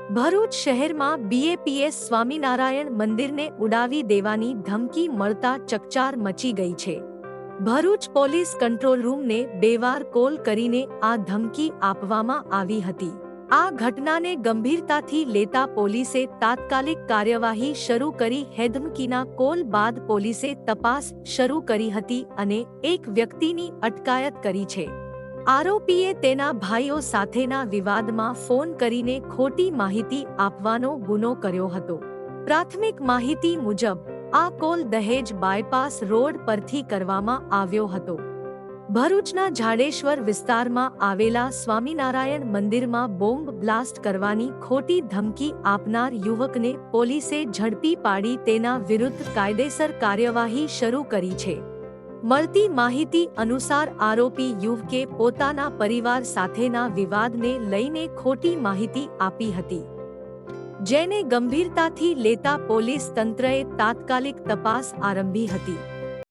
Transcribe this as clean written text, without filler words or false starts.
ભરૂચ શહેરમાં બીએપીએસ સ્વામિનારાયણ મંદિરને ઉડાવી દેવાની ધમકી મળતા ચકચાર મચી ગઈ છે। ભરૂચ પોલીસ કંટ્રોલ રૂમને 2 વાર કોલ કરીને આ ધમકી આપવામાં આવી હતી। આ ઘટનાને ગંભીરતાથી લેતા પોલીસે તાત્કાલિક કાર્યવાહી શરૂ કરી। ધમકીના કોલ બાદ પોલીસે તપાસ શરૂ કરી હતી અને એક વ્યક્તિની અટકાયત કરી છે। આરોપીએ તેના ભાઈઓ સાથેના વિવાદમાં ફોન કરીને ખોટી માહિતી આપવાનો ગુનો કર્યો હતો। પ્રાથમિક માહિતી મુજબ આ કોલ દહેજ બાયપાસ રોડ પરથી કરવામાં આવ્યો હતો। ભરૂચના જાડેશ્વર વિસ્તારમાં આવેલા સ્વામિનારાયણ મંદિરમાં બોમ્બ બ્લાસ્ટ કરવાની ખોટી ધમકી આપનાર યુવકને પોલીસે ઝડપી પાડી તેના વિરુદ્ધ કાયદેસર કાર્યવાહી શરૂ કરી છે। મળતી માહિતી અનુસાર આરોપી યુવકે પોતાના પરિવાર સાથેના વિવાદને લઈને ખોટી માહિતી આપી હતી, જેને ગંભીરતાથી લેતા પોલીસ તંત્રએ તાત્કાલિક તપાસ આરંભી હતી।